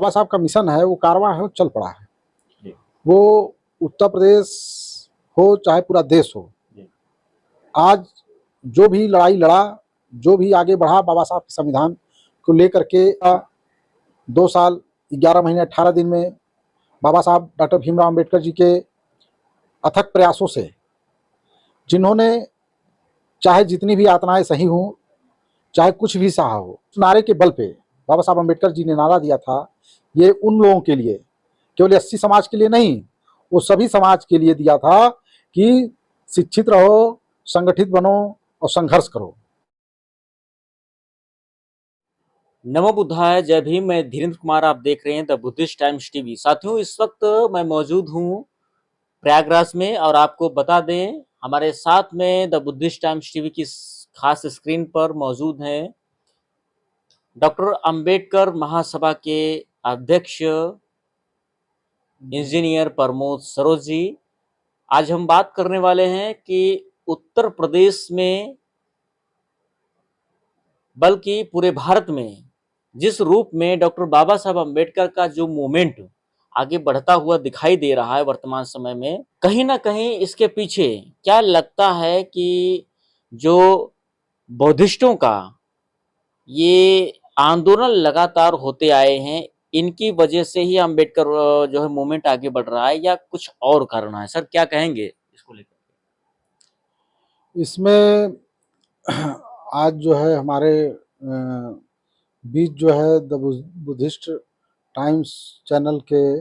बाबा साहब का मिशन है, वो कारवां है, वो चल पड़ा है। जी। वो उत्तर प्रदेश हो चाहे पूरा देश हो, जी। आज जो भी लड़ाई लड़ा, जो भी आगे बढ़ा बाबा साहब के संविधान को लेकर के 2 साल 11 महीने 18 दिन में बाबा साहब डॉक्टर भीमराव अम्बेडकर जी के अथक प्रयासों से, जिन्होंने चाहे जितनी भी यातनाएं सही हों, चाहे कुछ भी सहा हो, उस नारे के बल पे बाबा साहब अम्बेडकर जी ने नारा दिया था, ये उन लोगों के लिए, केवल एससी समाज के लिए नहीं, वो सभी समाज के लिए दिया था कि शिक्षित रहो, संगठित बनो और संघर्ष करो। नमो बुद्धाय, जय भीम। मैं धीरेन्द्र कुमार, आप देख रहे हैं द बुद्धिस्ट टाइम्स टीवी। साथियों, इस वक्त मैं मौजूद हूं प्रयागराज में और आपको बता दें, हमारे साथ में द बुद्धिस्ट टाइम्स टीवी की खास स्क्रीन पर मौजूद हैं डॉक्टर अंबेडकर महासभा के अध्यक्ष इंजीनियर प्रमोद सरोज जी। आज हम बात करने वाले हैं कि उत्तर प्रदेश में, बल्कि पूरे भारत में, जिस रूप में डॉक्टर बाबा साहब अम्बेडकर का जो मूवमेंट आगे बढ़ता हुआ दिखाई दे रहा है वर्तमान समय में, कहीं ना कहीं इसके पीछे क्या लगता है कि जो बौद्धिस्टों का ये आंदोलन लगातार होते आए हैं, इनकी वजह से ही अम्बेडकर जो है मूवमेंट आगे बढ़ रहा है, या कुछ और कारण है? सर, क्या कहेंगे इसको लेकर? इसमें आज जो है हमारे बीच जो है द बुद्धिस्ट टाइम्स चैनल के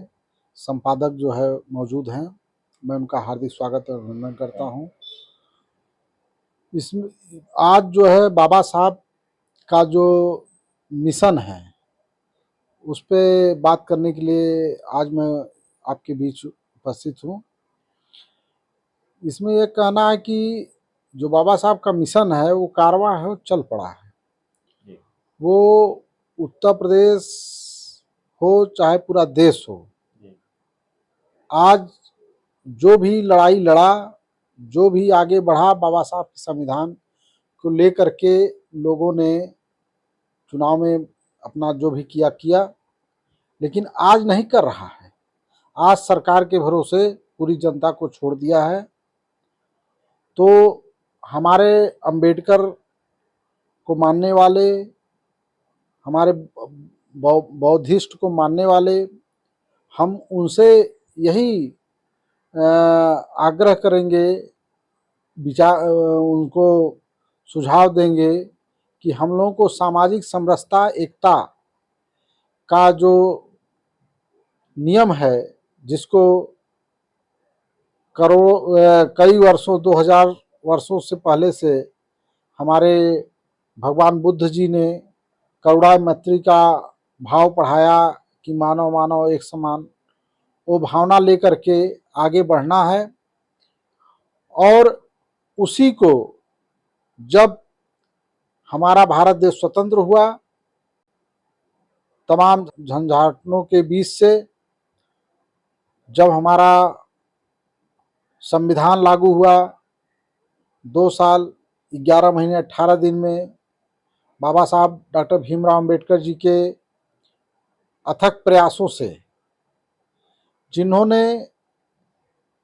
संपादक जो है मौजूद हैं, मैं उनका हार्दिक स्वागत और अभिनंदन करता हूं। इसमें आज जो है बाबा साहब का जो मिशन है, उस पे बात करने के लिए आज मैं आपके बीच उपस्थित हूं। इसमें यह कहना है कि जो बाबा साहब का मिशन है, वो कारवां है, वो चल पड़ा है। जी। वो उत्तर प्रदेश हो चाहे पूरा देश हो, जी। आज जो भी लड़ाई लड़ा, जो भी आगे बढ़ा बाबा साहब के संविधान को लेकर के, लोगों ने चुनाव में अपना जो भी किया, लेकिन आज नहीं कर रहा है। आज सरकार के भरोसे पूरी जनता को छोड़ दिया है। तो हमारे अंबेडकर को मानने वाले, हमारे बौद्धिस्ट को मानने वाले, हम उनसे यही आग्रह करेंगे, विचार उनको सुझाव देंगे कि हम लोगों को सामाजिक समरसता, एकता का जो नियम है, जिसको कई वर्षों 2000 वर्षों से पहले से हमारे भगवान बुद्ध जी ने करुणा मैत्री का भाव पढ़ाया कि मानव मानव एक समान, वो भावना लेकर के आगे बढ़ना है। और उसी को जब हमारा भारत देश स्वतंत्र हुआ, तमाम झंझाटों के बीच से जब हमारा संविधान लागू हुआ, 2 साल 11 महीने 18 दिन में बाबा साहब डॉक्टर भीमराव अम्बेडकर जी के अथक प्रयासों से, जिन्होंने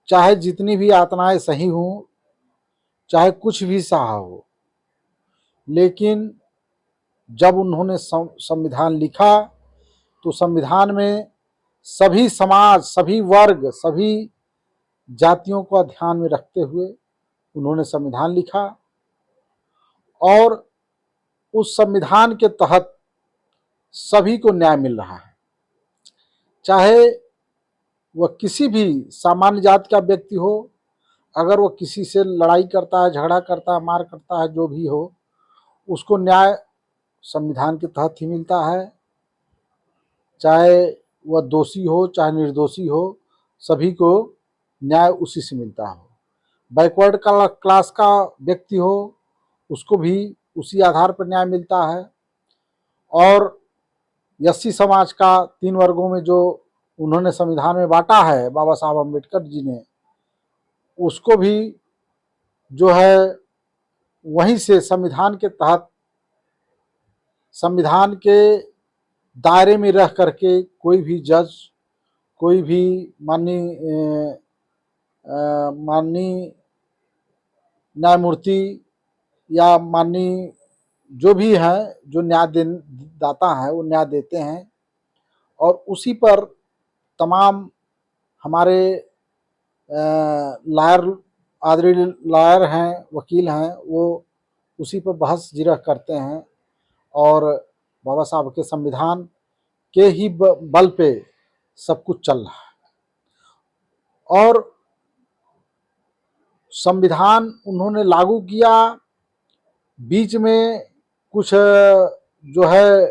चाहे जितनी भी यातनाएं सही हों, चाहे कुछ भी सहा हो, लेकिन जब उन्होंने संविधान लिखा, तो संविधान में सभी समाज, सभी वर्ग, सभी जातियों को ध्यान में रखते हुए उन्होंने संविधान लिखा। और उस संविधान के तहत सभी को न्याय मिल रहा है, चाहे वह किसी भी सामान्य जाति का व्यक्ति हो। अगर वह किसी से लड़ाई करता है, झगड़ा करता है, मार करता है, जो भी हो, उसको न्याय संविधान के तहत ही मिलता है। चाहे वह दोषी हो चाहे निर्दोषी हो, सभी को न्याय उसी से मिलता हो। बैकवर्ड क्लास का व्यक्ति हो, उसको भी उसी आधार पर न्याय मिलता है। और एससी समाज का 3 वर्गों में जो उन्होंने संविधान में बांटा है बाबा साहब अम्बेडकर जी ने, उसको भी जो है वहीं से संविधान के तहत, संविधान के दायरे में रह करके कोई भी जज, कोई भी माननीय न्यायमूर्ति या माननीय जो भी हैं, जो दाता हैं, वो न्याय देते हैं और उसी पर तमाम हमारे लायर, आदरणीय लायर हैं, वकील हैं, वो उसी पर बहस जिरह करते हैं और बाबा साहब के संविधान के ही बल पे सब कुछ चल रहा है। और संविधान उन्होंने लागू किया, बीच में कुछ जो है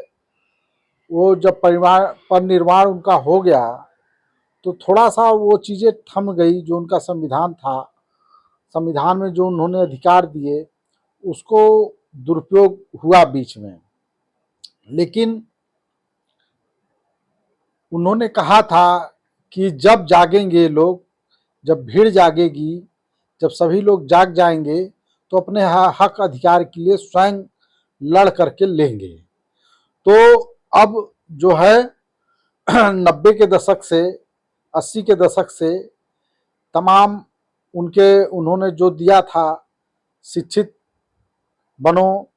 वो जब परिनिर्वाण उनका हो गया तो थोड़ा सा वो चीज़ें थम गई। जो उनका संविधान था, संविधान में जो उन्होंने अधिकार दिए उसको दुरुपयोग हुआ बीच में। लेकिन उन्होंने कहा था कि जब जागेंगे लोग, जब भीड़ जागेगी, जब सभी लोग जाग जाएंगे तो अपने हक अधिकार के लिए स्वयं लड़ करके लेंगे। तो अब जो है 90 के दशक से 80 के दशक से तमाम उन्होंने जो दिया था, शिक्षित बनो,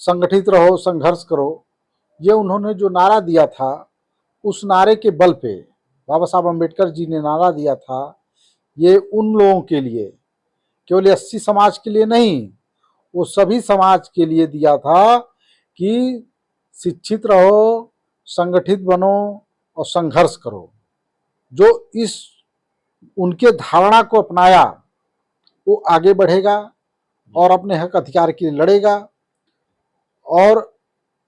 संगठित रहो, संघर्ष करो, ये उन्होंने जो नारा दिया था, उस नारे के बल पे बाबा साहब अम्बेडकर जी ने नारा दिया था, ये उन लोगों के लिए, केवल एससी समाज के लिए नहीं, वो सभी समाज के लिए दिया था कि शिक्षित रहो, संगठित बनो और संघर्ष करो। जो इस उनके धारणा को अपनाया वो आगे बढ़ेगा और अपने हक अधिकार के लिए लड़ेगा और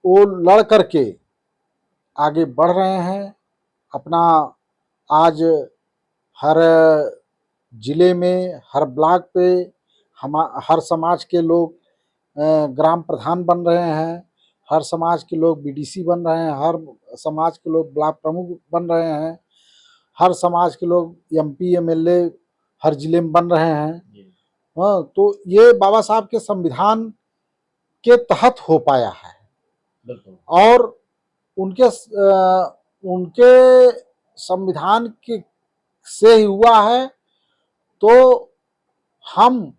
वो लड़ करके आगे बढ़ रहे हैं। अपना आज हर जिले में, हर ब्लॉक पे हर समाज के लोग ग्राम प्रधान बन रहे हैं, हर समाज के लोग बीडीसी बन रहे हैं, हर समाज के लोग ब्लॉक प्रमुख बन रहे हैं, हर समाज के लोग एमपी एमएलए हर जिले में बन रहे हैं। हाँ, तो ये बाबा साहब के संविधान के तहत हो पाया है और उनके संविधान के से ही हुआ है। तो हम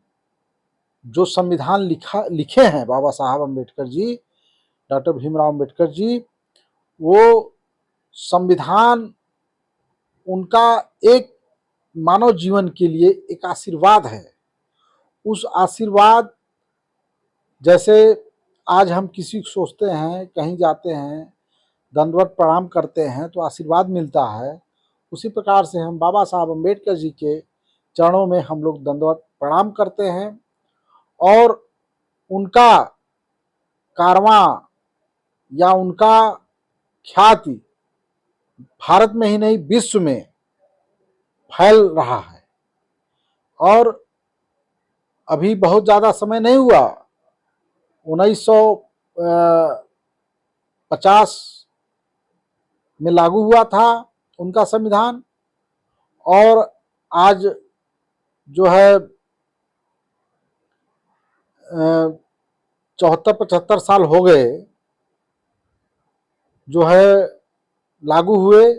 जो संविधान लिखे हैं बाबा साहब अम्बेडकर जी, डॉक्टर भीमराव अम्बेडकर जी, वो संविधान उनका एक मानव जीवन के लिए एक आशीर्वाद है। उस आशीर्वाद, जैसे आज हम किसी को सोचते हैं, कहीं जाते हैं, दंडवत प्रणाम करते हैं तो आशीर्वाद मिलता है, उसी प्रकार से हम बाबा साहब अम्बेडकर जी के चरणों में हम लोग दंडवत प्रणाम करते हैं और उनका कारवां या उनका ख्याति भारत में ही नहीं विश्व में फैल रहा है। और अभी बहुत ज़्यादा समय नहीं हुआ, 1950 में लागू हुआ था उनका संविधान और आज जो है 74-75 साल हो गए जो है लागू हुए।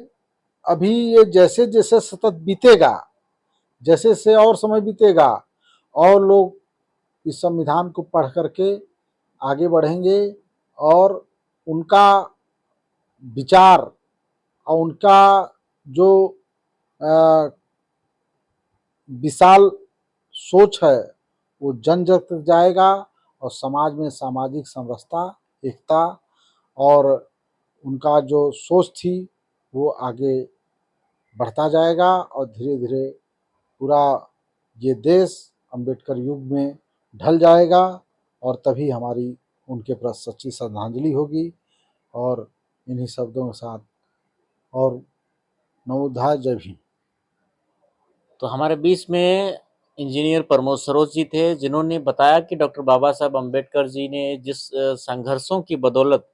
अभी ये जैसे जैसे सतत बीतेगा, जैसे जैसे और समय बीतेगा और लोग इस संविधान को पढ़ करके आगे बढ़ेंगे और उनका विचार और उनका जो विशाल सोच है वो जन जन तक जाएगा और समाज में सामाजिक समरसता, एकता और उनका जो सोच थी वो आगे बढ़ता जाएगा और धीरे धीरे पूरा ये देश अंबेडकर युग में ढल जाएगा और तभी हमारी उनके प्रति सच्ची श्रद्धांजलि होगी। और इन्हीं शब्दों के साथ और नवोदय जय भीम। तो हमारे बीच में इंजीनियर प्रमोद सरोज जी थे, जिन्होंने बताया कि डॉक्टर बाबा साहब अम्बेडकर जी ने जिस संघर्षों की बदौलत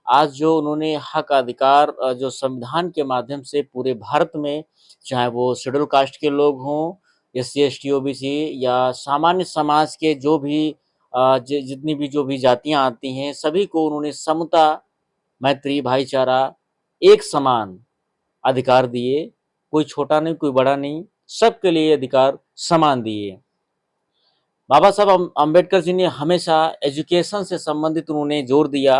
आज जो उन्होंने हक अधिकार जो संविधान के माध्यम से पूरे भारत में, चाहे वो शेड्यूल कास्ट के लोग हों, SC ST OBC या सामान्य समाज के जो भी जितनी भी जो भी जातियां आती हैं, सभी को उन्होंने समता मैत्री, भाईचारा, एक समान अधिकार दिए, कोई छोटा नहीं, कोई बड़ा नहीं, सबके लिए अधिकार समान दिए। बाबा साहब अम्बेडकर जी ने हमेशा एजुकेशन से संबंधित उन्होंने जोर दिया,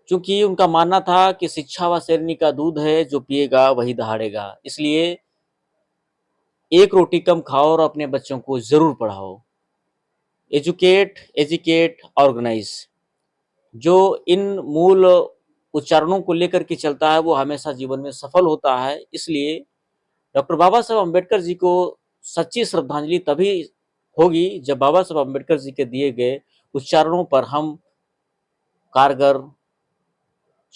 क्योंकि उनका मानना था कि शिक्षा व शेरनी का दूध है, जो पिएगा वही दहाड़ेगा। इसलिए एक रोटी कम खाओ और अपने बच्चों को जरूर पढ़ाओ। एजुकेट, एजुकेट, ऑर्गेनाइज, जो इन मूल उच्चारणों को लेकर के चलता है वो हमेशा जीवन में सफल होता है। इसलिए डॉक्टर बाबा साहब अम्बेडकर जी को सच्ची श्रद्धांजलि तभी होगी जब बाबा साहब अम्बेडकर जी के दिए गए उच्चारणों पर हम कारगर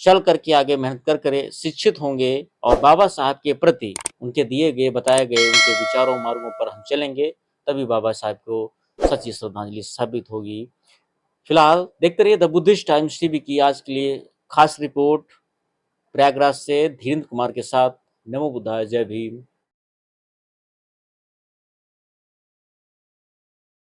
चल करके आगे मेहनत कर शिक्षित होंगे और बाबा साहब के प्रति उनके दिए गए, बताए गए उनके विचारों मार्गों पर हम चलेंगे, तभी बाबा साहब को सच्ची श्रद्धांजलि साबित होगी। फिलहाल देखते रहिए द बुद्धिस्ट टाइम्स टीवी की आज के लिए खास रिपोर्ट प्रयागराज से धीरेन्द्र कुमार के साथ। नमो बुद्धाय, जय भीम।